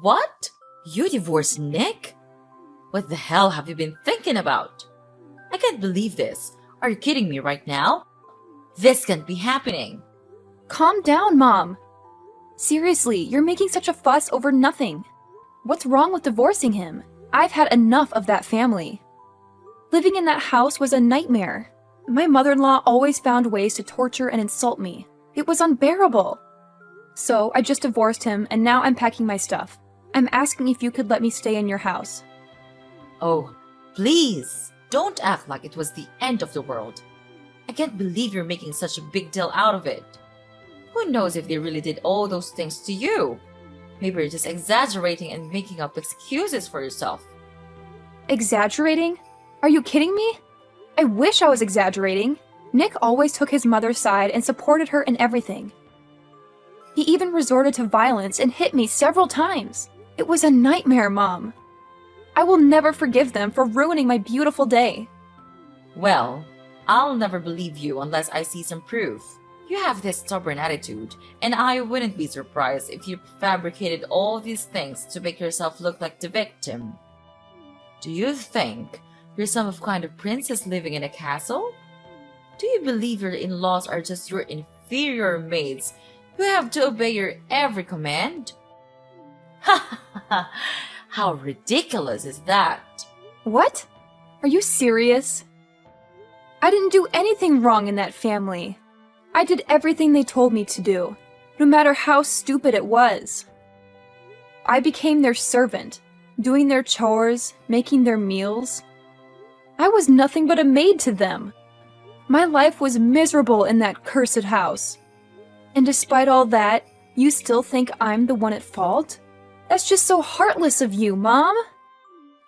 What? You divorced Nick? What the hell have you been thinking about? I can't believe this. Are you kidding me right now? This can't be happening. Calm down, Mom. Seriously, you're making such a fuss over nothing. What's wrong with divorcing him? I've had enough of that family. Living in that house was a nightmare. My mother-in-law always found ways to torture and insult me. It was unbearable. So I just divorced him, and now I'm packing my stuff. I'm asking if you could let me stay in your house. Oh, please, don't act like it was the end of the world. I can't believe you're making such a big deal out of it. Who knows if they really did all those things to you? Maybe you're just exaggerating and making up excuses for yourself. Exaggerating? Are you kidding me? I wish I was exaggerating. Nick always took his mother's side and supported her in everything. He even resorted to violence and hit me several times. It was a nightmare, Mom. I will never forgive them for ruining my beautiful day. Well, I'll never believe you unless I see some proof. You have this stubborn attitude, and I wouldn't be surprised if you fabricated all these things to make yourself look like the victim. Do you think you're some kind of princess living in a castle? Do you believe your in-laws are just your inferior maids who have to obey your every command? Ha ha ha! How ridiculous is that? What? Are you serious? I didn't do anything wrong in that family. I did everything they told me to do, no matter how stupid it was. I became their servant, doing their chores, making their meals. I was nothing but a maid to them. My life was miserable in that cursed house. And despite all that, you still think I'm the one at fault? That's just so heartless of you, Mom.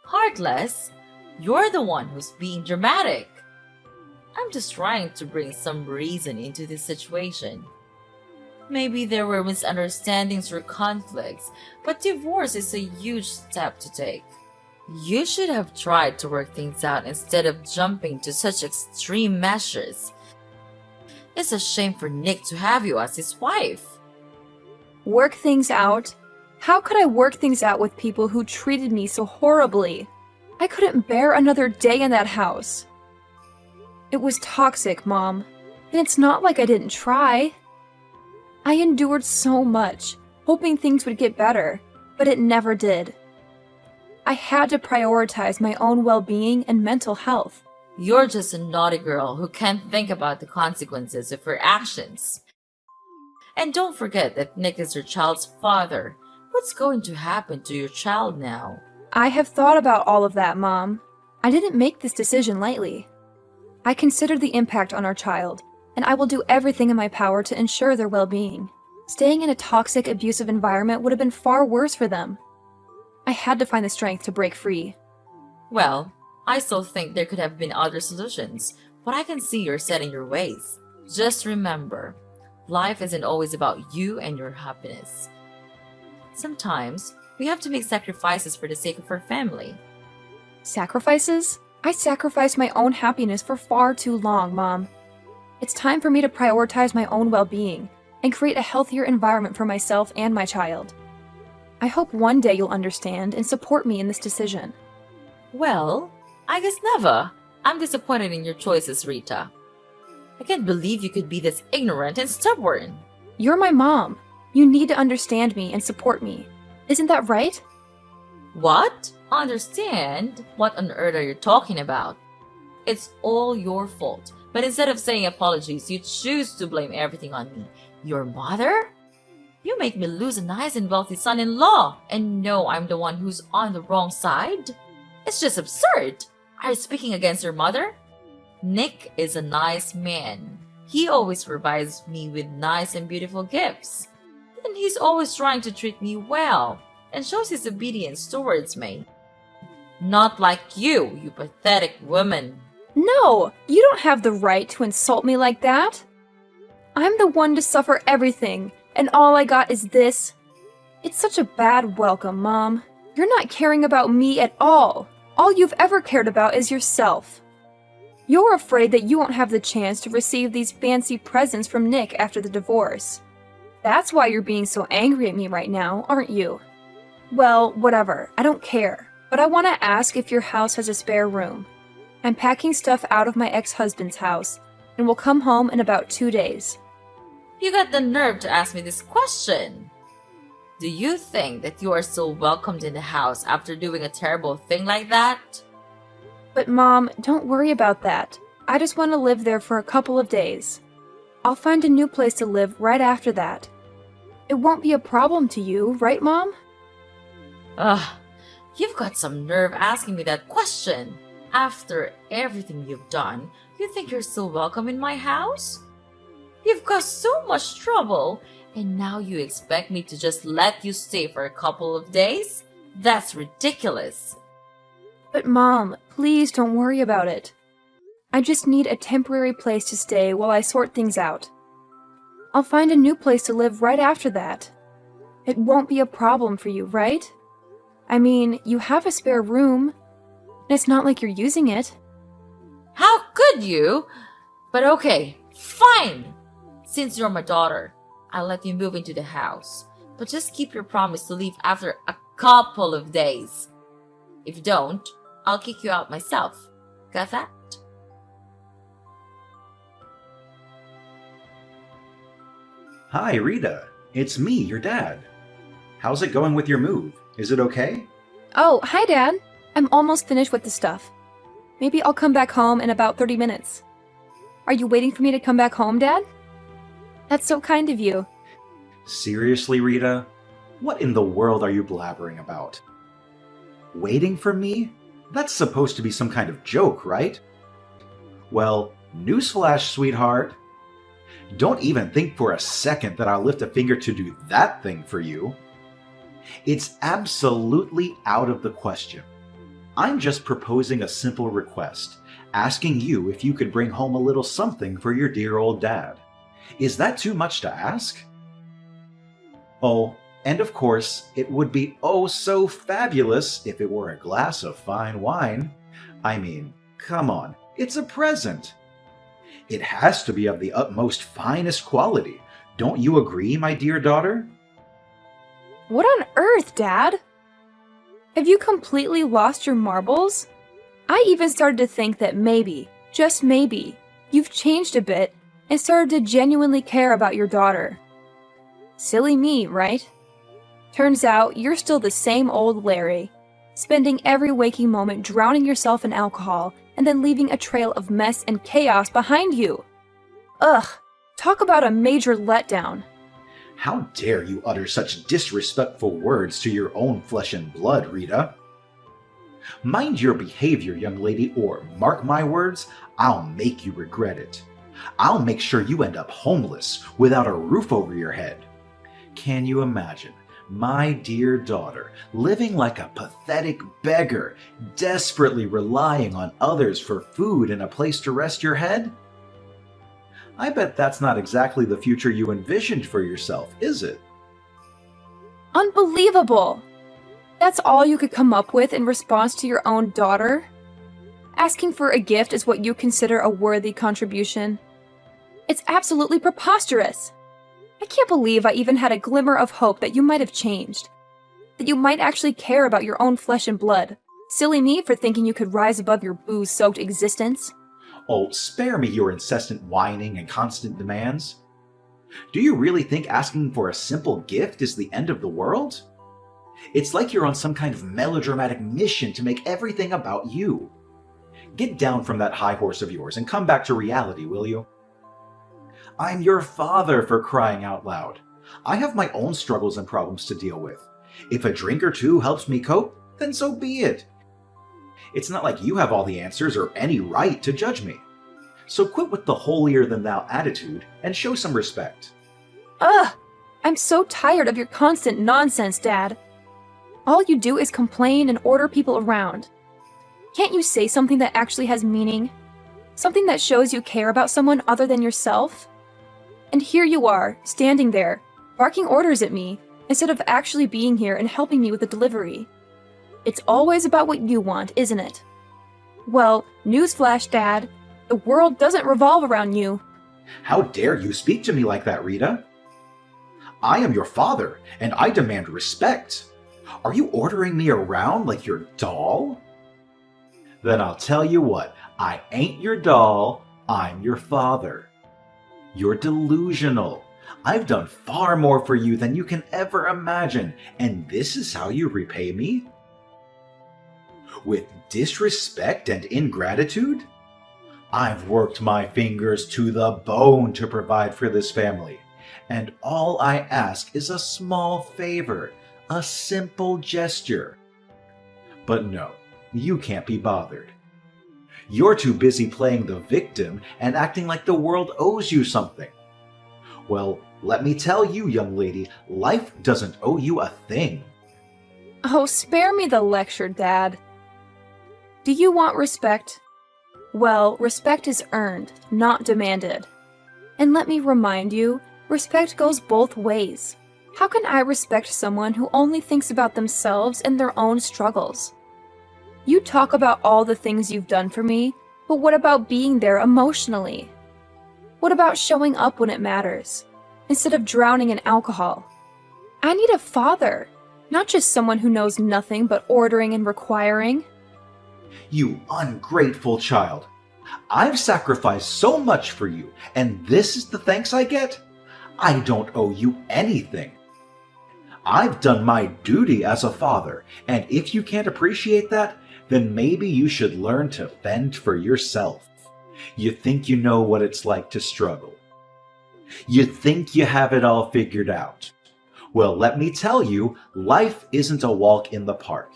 Heartless? You're the one who's being dramatic. I'm just trying to bring some reason into this situation. Maybe there were misunderstandings or conflicts, but divorce is a huge step to take. You should have tried to work things out instead of jumping to such extreme measures. It's a shame for Nick to have you as his wife. Work things out? How could I work things out with people who treated me so horribly? I couldn't bear another day in that house. It was toxic, Mom, and it's not like I didn't try. I endured so much, hoping things would get better, but it never did. I had to prioritize my own well-being and mental health. You're just a naughty girl who can't think about the consequences of her actions. And don't forget that Nick is your child's father. What's going to happen to your child now? I have thought about all of that, Mom. I didn't make this decision lightly. I considered the impact on our child, and I will do everything in my power to ensure their well-being. Staying in a toxic, abusive environment would have been far worse for them. I had to find the strength to break free. Well, I still think there could have been other solutions, but I can see you're set in your ways. Just remember, life isn't always about you and your happiness. Sometimes, we have to make sacrifices for the sake of our family. Sacrifices? I sacrificed my own happiness for far too long, Mom. It's time for me to prioritize my own well-being and create a healthier environment for myself and my child. I hope one day you'll understand and support me in this decision. Well, I guess never. I'm disappointed in your choices, Rita. I can't believe you could be this ignorant and stubborn. You're my mom. You need to understand me and support me. Isn't that right? What? Understand? What on earth are you talking about? It's all your fault. But instead of saying apologies, you choose to blame everything on me. Your mother? You make me lose a nice and wealthy son-in-law and know I'm the one who's on the wrong side? It's just absurd. Are you speaking against your mother? Nick is a nice man. He always provides me with nice and beautiful gifts. And he's always trying to treat me well and shows his obedience towards me. Not like you, you pathetic woman. No, you don't have the right to insult me like that. I'm the one to suffer everything, and all I got is this. It's such a bad welcome, Mom. You're not caring about me at all. All you've ever cared about is yourself. You're afraid that you won't have the chance to receive these fancy presents from Nick after the divorce. That's why you're being so angry at me right now, aren't you? Well, whatever. I don't care. But I want to ask if your house has a spare room. I'm packing stuff out of my ex-husband's house and will come home in about 2 days. You got the nerve to ask me this question. Do you think that you are still welcomed in the house after doing a terrible thing like that? But Mom, don't worry about that. I just want to live there for a couple of days. I'll find a new place to live right after that. It won't be a problem to you, right, Mom? Ugh, you've got some nerve asking me that question. After everything you've done, you think you're still welcome in my house? You've caused so much trouble, and now you expect me to just let you stay for a couple of days? That's ridiculous. But Mom, please don't worry about it. I just need a temporary place to stay while I sort things out. I'll find a new place to live right after that. It won't be a problem for you, right? I mean, you have a spare room, and it's not like you're using it. How could you? But okay, fine. Since you're my daughter, I'll let you move into the house. But just keep your promise to leave after a couple of days. If you don't, I'll kick you out myself. Got that? Hi, Rita. It's me, your dad. How's it going with your move? Is it okay? Oh, hi, Dad. I'm almost finished with the stuff. Maybe I'll come back home in about 30 minutes. Are you waiting for me to come back home, Dad? That's so kind of you. Seriously, Rita? What in the world are you blabbering about? Waiting for me? That's supposed to be some kind of joke, right? Well, newsflash, sweetheart. Don't even think for a second that I'll lift a finger to do that thing for you. It's absolutely out of the question. I'm just proposing a simple request, asking you if you could bring home a little something for your dear old dad. Is that too much to ask? Oh, and of course, it would be oh so fabulous if it were a glass of fine wine. I mean, come on, it's a present. It has to be of the utmost finest quality. Don't you agree, my dear daughter? What on earth, Dad? Have you completely lost your marbles? I even started to think that maybe, just maybe, you've changed a bit and started to genuinely care about your daughter. Silly me, right? Turns out you're still the same old Larry, spending every waking moment drowning yourself in alcohol and then leaving a trail of mess and chaos behind you. Ugh, talk about a major letdown. How dare you utter such disrespectful words to your own flesh and blood, Rita? Mind your behavior, young lady, or mark my words, I'll make you regret it. I'll make sure you end up homeless, without a roof over your head. Can you imagine my dear daughter living like a pathetic beggar, desperately relying on others for food and a place to rest your head? I bet that's not exactly the future you envisioned for yourself, is it? Unbelievable! That's all you could come up with in response to your own daughter? Asking for a gift is what you consider a worthy contribution? It's absolutely preposterous! I can't believe I even had a glimmer of hope that you might have changed. That you might actually care about your own flesh and blood. Silly me for thinking you could rise above your booze-soaked existence. Oh, spare me your incessant whining and constant demands. Do you really think asking for a simple gift is the end of the world? It's like you're on some kind of melodramatic mission to make everything about you. Get down from that high horse of yours and come back to reality, will you? I'm your father, for crying out loud. I have my own struggles and problems to deal with. If a drink or two helps me cope, then so be it. It's not like you have all the answers or any right to judge me. So quit with the holier-than-thou attitude and show some respect. Ugh! I'm so tired of your constant nonsense, Dad. All you do is complain and order people around. Can't you say something that actually has meaning? Something that shows you care about someone other than yourself? And here you are, standing there, barking orders at me, instead of actually being here and helping me with the delivery. It's always about what you want, isn't it? Well, newsflash, Dad. The world doesn't revolve around you. How dare you speak to me like that, Rita? I am your father, and I demand respect. Are you ordering me around like your doll? Then I'll tell you what, I ain't your doll, I'm your father. You're delusional. I've done far more for you than you can ever imagine, and this is how you repay me? With disrespect and ingratitude? I've worked my fingers to the bone to provide for this family, and all I ask is a small favor, a simple gesture. But no, you can't be bothered. You're too busy playing the victim and acting like the world owes you something. Well, let me tell you, young lady, life doesn't owe you a thing. Oh, spare me the lecture, Dad. Do you want respect? Well, respect is earned, not demanded. And let me remind you, respect goes both ways. How can I respect someone who only thinks about themselves and their own struggles? You talk about all the things you've done for me, but what about being there emotionally? What about showing up when it matters, instead of drowning in alcohol? I need a father, not just someone who knows nothing but ordering and requiring. You ungrateful child. I've sacrificed so much for you, and this is the thanks I get? I don't owe you anything. I've done my duty as a father, and if you can't appreciate that, then maybe you should learn to fend for yourself. You think you know what it's like to struggle. You think you have it all figured out. Well, let me tell you, life isn't a walk in the park.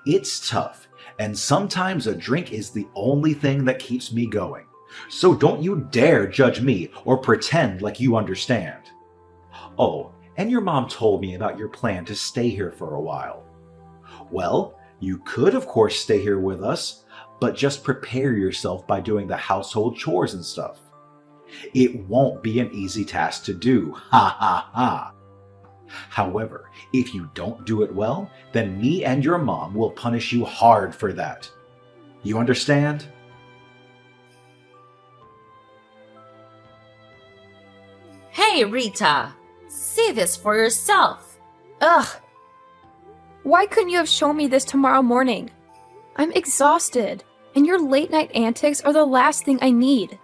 It's tough, and sometimes a drink is the only thing that keeps me going. So don't you dare judge me or pretend like you understand. Oh, and your mom told me about your plan to stay here for a while. Well, you could of course stay here with us, but just prepare yourself by doing the household chores and stuff. It won't be an easy task to do, ha ha ha. However, if you don't do it well, then me and your mom will punish you hard for that. You understand? Hey, Rita! See this for yourself! Ugh! Why couldn't you have shown me this tomorrow morning? I'm exhausted, and your late-night antics are the last thing I need.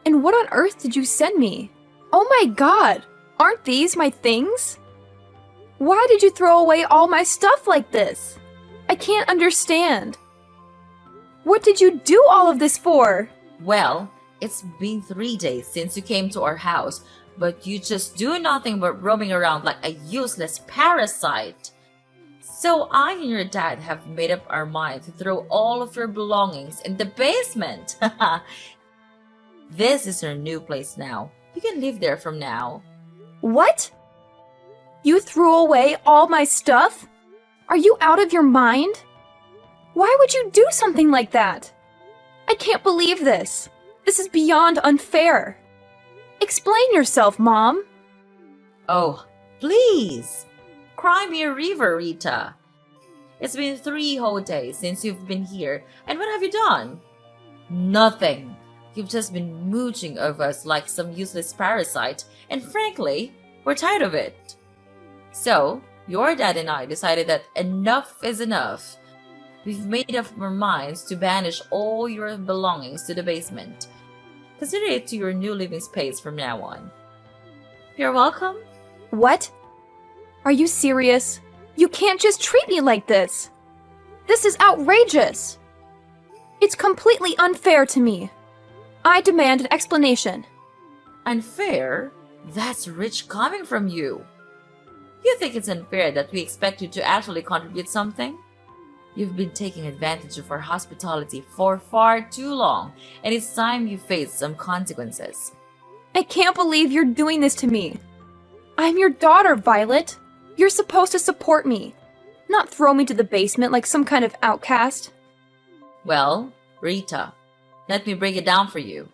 And what on earth did you send me? Oh my god! Aren't these my things? Why did you throw away all my stuff like this? I can't understand. What did you do all of this for? Well, it's been 3 days since you came to our house, but you just do nothing but roaming around like a useless parasite. So I and your dad have made up our mind to throw all of your belongings in the basement. This is your new place now. You can live there from now. What? You threw away all my stuff? Are you out of your mind? Why would you do something like that? I can't believe this. This is beyond unfair. Explain yourself, Mom. Oh, please! Cry me a river, Rita. It's been 3 whole days since you've been here, and what have you done? Nothing. You've just been mooching over us like some useless parasite, and frankly, we're tired of it. So, your dad and I decided that enough is enough. We've made up our minds to banish all your belongings to the basement. Consider it to your new living space from now on. You're welcome. What? Are you serious? You can't just treat me like this. This is outrageous. It's completely unfair to me. I demand an explanation. Unfair? That's rich coming from you. You think it's unfair that we expect you to actually contribute something? You've been taking advantage of our hospitality for far too long, and it's time you face some consequences. I can't believe you're doing this to me. I'm your daughter, Violet. You're supposed to support me, not throw me to the basement like some kind of outcast. Well, Rita, let me break it down for you.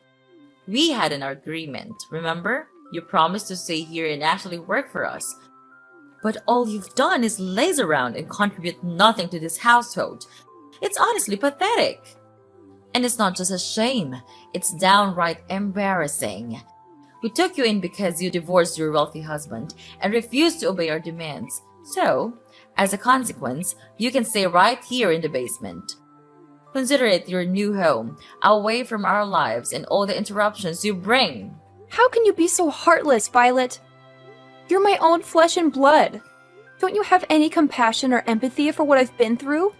We had an agreement, remember? You promised to stay here and actually work for us. But all you've done is laze around and contribute nothing to this household. It's honestly pathetic. And it's not just a shame, it's downright embarrassing. We took you in because you divorced your wealthy husband and refused to obey our demands. So, As a consequence, you can stay right here in the basement. Consider it your new home, away from our lives and all the interruptions you bring. How can you be so heartless, Violet? You're my own flesh and blood. Don't you have any compassion or empathy for what I've been through?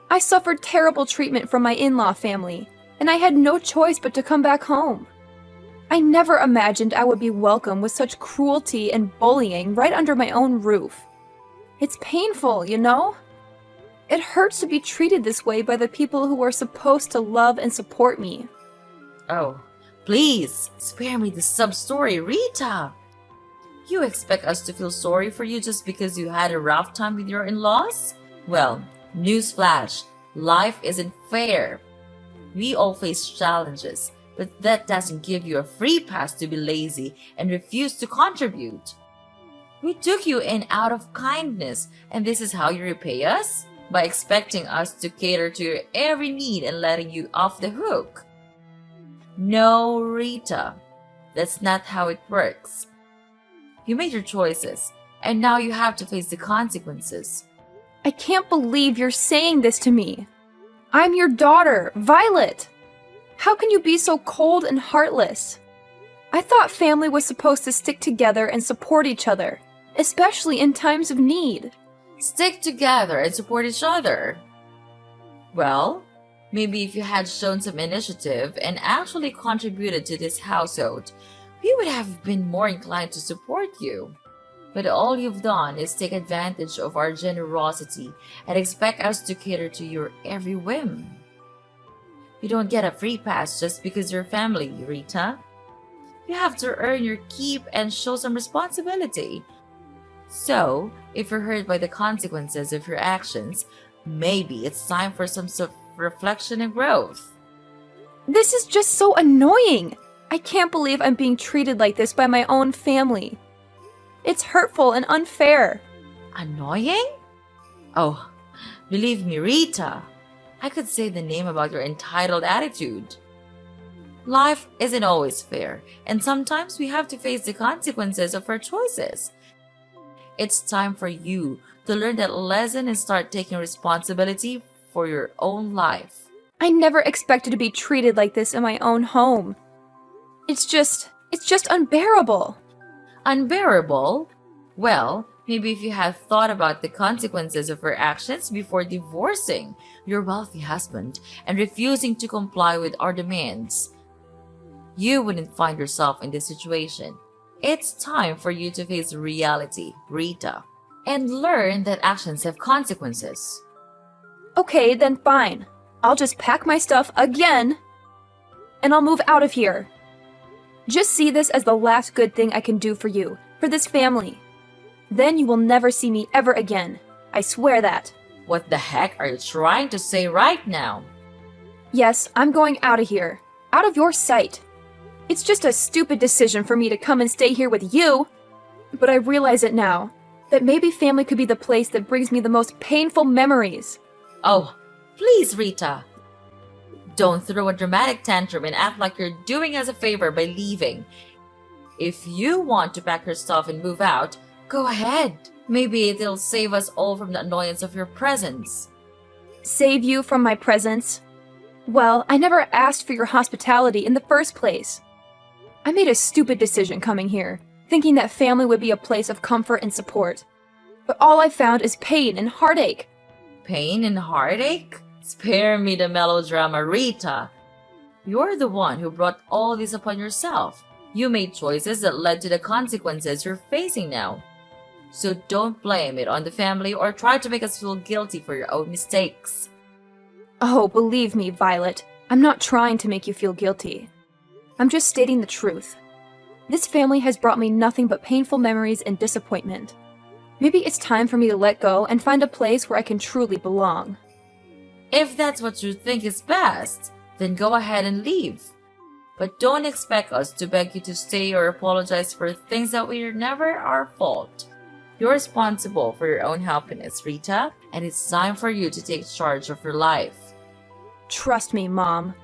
I suffered terrible treatment from my in-law family, and I had no choice but to come back home. I never imagined I would be welcomed with such cruelty and bullying right under my own roof. It's painful, you know? It hurts to be treated this way by the people who are supposed to love and support me. Oh, please, spare me the sub-story, Rita. You expect us to feel sorry for you just because you had a rough time with your in-laws? Well, newsflash, life isn't fair. We all face challenges, but that doesn't give you a free pass to be lazy and refuse to contribute. We took you in out of kindness, and this is how you repay us? By expecting us to cater to your every need and letting you off the hook. No, Rita, that's not how it works. You made your choices, and now you have to face the consequences. I can't believe you're saying this to me. I'm your daughter, Violet. How can you be so cold and heartless? I thought family was supposed to stick together and support each other, especially in times of need. Stick together and support each other. Well, maybe if you had shown some initiative and actually contributed to this household, we would have been more inclined to support you. But all you've done is take advantage of our generosity and expect us to cater to your every whim. You don't get a free pass just because you're family, Rita. You have to earn your keep and show some responsibility. So, if you're hurt by the consequences of your actions, maybe it's time for some self-reflection and growth. This is just so annoying. I can't believe I'm being treated like this by my own family. It's hurtful and unfair. Annoying? Oh, believe me, Rita, I could say the name about your entitled attitude. Life isn't always fair, and sometimes we have to face the consequences of our choices. It's time for you to learn that lesson and start taking responsibility for your own life. I never expected to be treated like this in my own home. It's just unbearable. Unbearable? Well, maybe if you had thought about the consequences of your actions before divorcing your wealthy husband and refusing to comply with our demands, you wouldn't find yourself in this situation. It's time for you to face reality, Rita, and learn that actions have consequences. Okay, then fine. I'll just pack my stuff again, and I'll move out of here. Just see this as the last good thing I can do for you, for this family. Then you will never see me ever again. I swear that. What the heck are you trying to say right now? Yes, I'm going out of here. Out of your sight. It's just a stupid decision for me to come and stay here with you. But I realize it now, that maybe family could be the place that brings me the most painful memories. Oh, please, Rita. Don't throw a dramatic tantrum and act like you're doing us a favor by leaving. If you want to pack your stuff and move out, go ahead. Maybe it'll save us all from the annoyance of your presence. Save you from my presence? Well, I never asked for your hospitality in the first place. I made a stupid decision coming here, thinking that family would be a place of comfort and support. But all I found is pain and heartache. Pain and heartache? Spare me the melodrama, Rita. You're the one who brought all this upon yourself. You made choices that led to the consequences you're facing now. So don't blame it on the family or try to make us feel guilty for your own mistakes. Oh, believe me, Violet, I'm not trying to make you feel guilty. I'm just stating the truth. This family has brought me nothing but painful memories and disappointment. Maybe it's time for me to let go and find a place where I can truly belong. If that's what you think is best, then go ahead and leave. But don't expect us to beg you to stay or apologize for things that were never our fault. You're responsible for your own happiness, Rita, and it's time for you to take charge of your life. Trust me, Mom.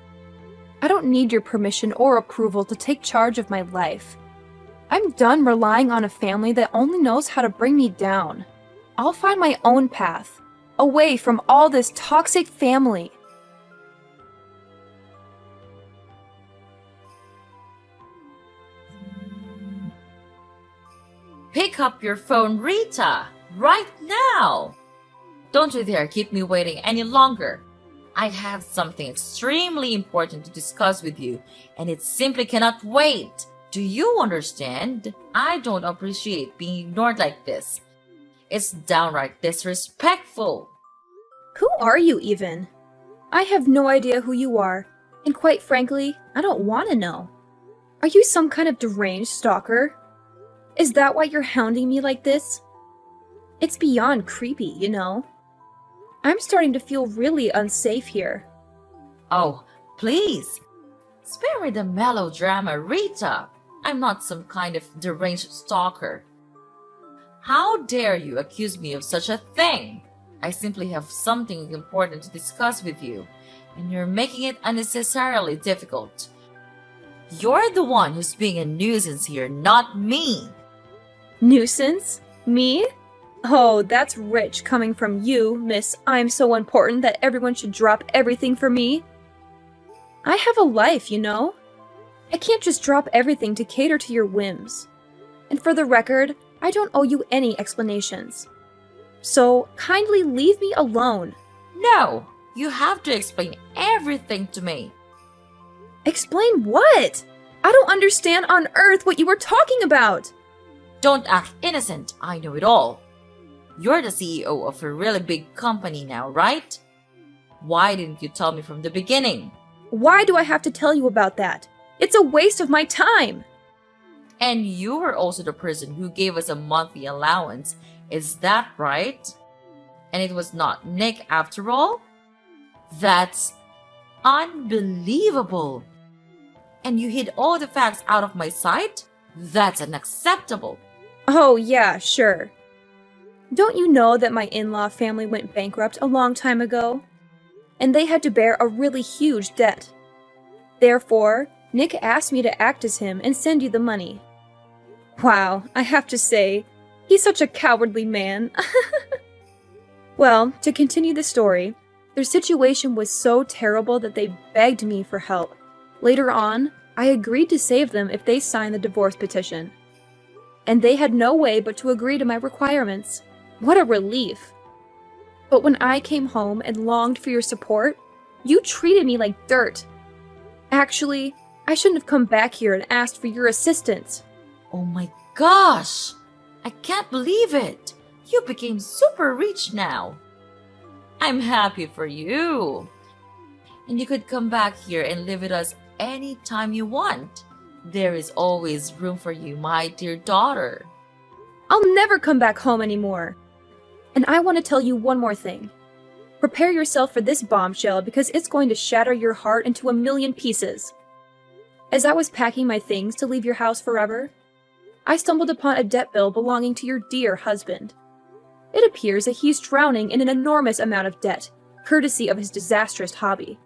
I don't need your permission or approval to take charge of my life. I'm done relying on a family that only knows how to bring me down. I'll find my own path, away from all this toxic family. Pick up your phone, Rita, right now! Don't you dare keep me waiting any longer. I have something extremely important to discuss with you, and it simply cannot wait. Do you understand? I don't appreciate being ignored like this. It's downright disrespectful. Who are you even? I have no idea who you are, and quite frankly, I don't want to know. Are you some kind of deranged stalker? Is that why you're hounding me like this? It's beyond creepy, you know. I'm starting to feel really unsafe here. Oh, please. Spare me the melodrama, Rita. I'm not some kind of deranged stalker. How dare you accuse me of such a thing? I simply have something important to discuss with you, and you're making it unnecessarily difficult. You're the one who's being a nuisance here, not me. Nuisance? Me? Oh, that's rich coming from you, Miss I'm so important that everyone should drop everything for me. I have a life, you know. I can't just drop everything to cater to your whims. And for the record, I don't owe you any explanations. So kindly leave me alone. No, you have to explain everything to me. Explain what? I don't understand on earth what you were talking about. Don't act innocent, I know it all. You're the CEO of a really big company now, right? Why didn't you tell me from the beginning? Why do I have to tell you about that? It's a waste of my time. And you were also the person who gave us a monthly allowance, is that right? And it was not Nick after all? That's unbelievable. And you hid all the facts out of my sight? That's unacceptable. Oh, yeah, sure. Don't you know that my in-law family went bankrupt a long time ago? And they had to bear a really huge debt. Therefore, Nick asked me to act as him and send you the money. Wow, I have to say, he's such a cowardly man. Well, to continue the story, their situation was so terrible that they begged me for help. Later on, I agreed to save them if they signed the divorce petition. And they had no way but to agree to my requirements. What a relief. But when I came home and longed for your support, you treated me like dirt. Actually, I shouldn't have come back here and asked for your assistance. Oh my gosh! I can't believe it! You became super rich now. I'm happy for you. And you could come back here and live with us anytime you want. There is always room for you, my dear daughter. I'll never come back home anymore. And I want to tell you one more thing. Prepare yourself for this bombshell because it's going to shatter your heart into a million pieces. As I was packing my things to leave your house forever, I stumbled upon a debt bill belonging to your dear husband. It appears that he's drowning in an enormous amount of debt, courtesy of his disastrous hobby.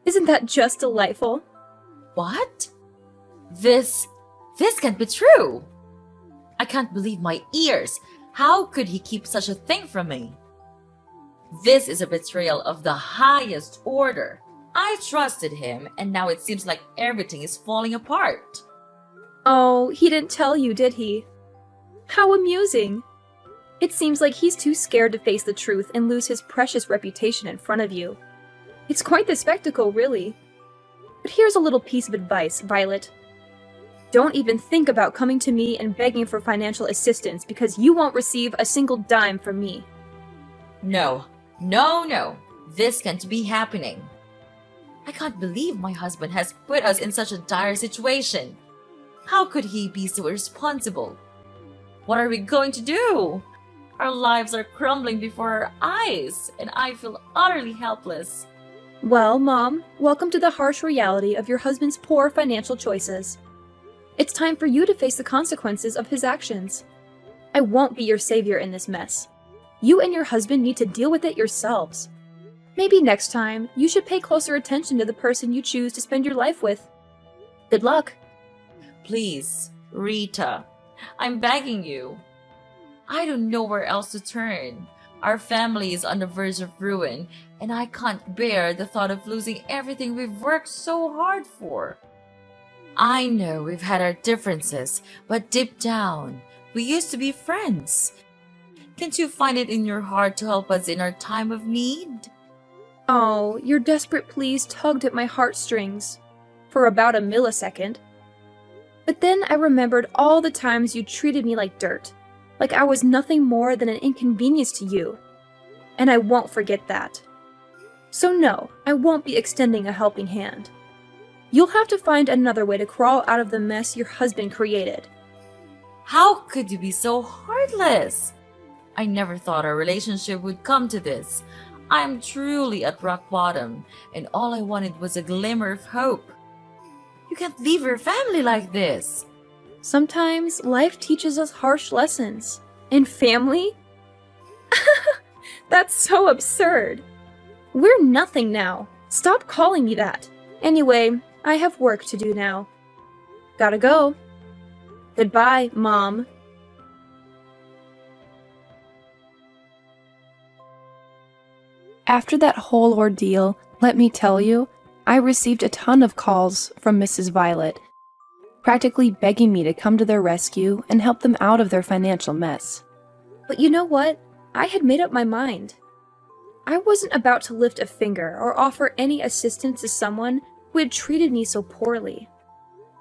Isn't that just delightful? What? This can't be true. I can't believe my ears. How could he keep such a thing from me? This is a betrayal of the highest order. I trusted him, and now it seems like everything is falling apart. Oh, he didn't tell you, did he? How amusing. It seems like he's too scared to face the truth and lose his precious reputation in front of you. It's quite the spectacle, really. But here's a little piece of advice, Violet. Don't even think about coming to me and begging for financial assistance because you won't receive a single dime from me. No. This can't be happening. I can't believe my husband has put us in such a dire situation. How could he be so irresponsible? What are we going to do? Our lives are crumbling before our eyes, and I feel utterly helpless. Well, Mom, welcome to the harsh reality of your husband's poor financial choices. It's time for you to face the consequences of his actions. I won't be your savior in this mess. You and your husband need to deal with it yourselves. Maybe next time, you should pay closer attention to the person you choose to spend your life with. Good luck. Please, Rita, I'm begging you. I don't know where else to turn. Our family is on the verge of ruin, and I can't bear the thought of losing everything we've worked so hard for. I know we've had our differences, but deep down, we used to be friends. Can't you find it in your heart to help us in our time of need? Oh, your desperate pleas tugged at my heartstrings for about a millisecond. But then I remembered all the times you treated me like dirt, like I was nothing more than an inconvenience to you. And I won't forget that. So no, I won't be extending a helping hand. You'll have to find another way to crawl out of the mess your husband created. How could you be so heartless? I never thought our relationship would come to this. I'm truly at rock bottom, and all I wanted was a glimmer of hope. You can't leave your family like this. Sometimes life teaches us harsh lessons. And family? That's so absurd. We're nothing now. Stop calling me that. Anyway, I have work to do now. Gotta go. Goodbye, Mom. After that whole ordeal, let me tell you, I received a ton of calls from Mrs. Violet, practically begging me to come to their rescue and help them out of their financial mess. But you know what? I had made up my mind. I wasn't about to lift a finger or offer any assistance to someone who had treated me so poorly.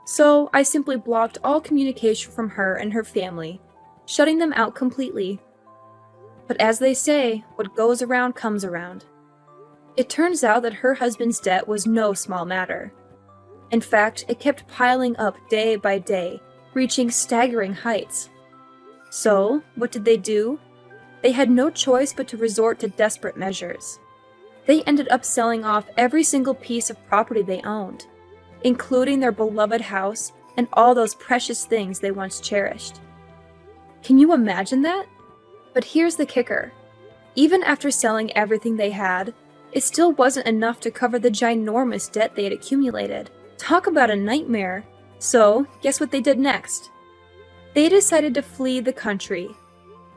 So I simply blocked all communication from her and her family, shutting them out completely. But as they say, what goes around comes around. It turns out that her husband's debt was no small matter. In fact, it kept piling up day by day, reaching staggering heights. So, what did they do? They had no choice but to resort to desperate measures. They ended up selling off every single piece of property they owned, including their beloved house and all those precious things they once cherished. Can you imagine that? But here's the kicker. Even after selling everything they had, it still wasn't enough to cover the ginormous debt they had accumulated. Talk about a nightmare. So, guess what they did next? They decided to flee the country,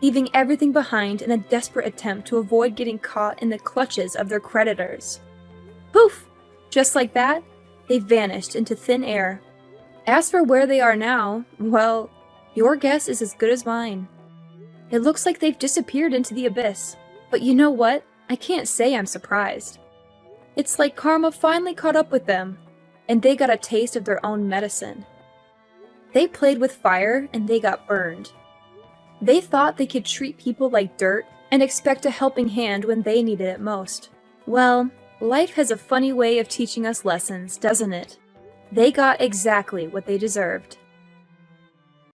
leaving everything behind in a desperate attempt to avoid getting caught in the clutches of their creditors. Poof! Just like that, they vanished into thin air. As for where they are now, well, your guess is as good as mine. It looks like they've disappeared into the abyss. But you know what? I can't say I'm surprised. It's like karma finally caught up with them, and they got a taste of their own medicine. They played with fire, and they got burned. They thought they could treat people like dirt and expect a helping hand when they needed it most. Well, life has a funny way of teaching us lessons, doesn't it? They got exactly what they deserved.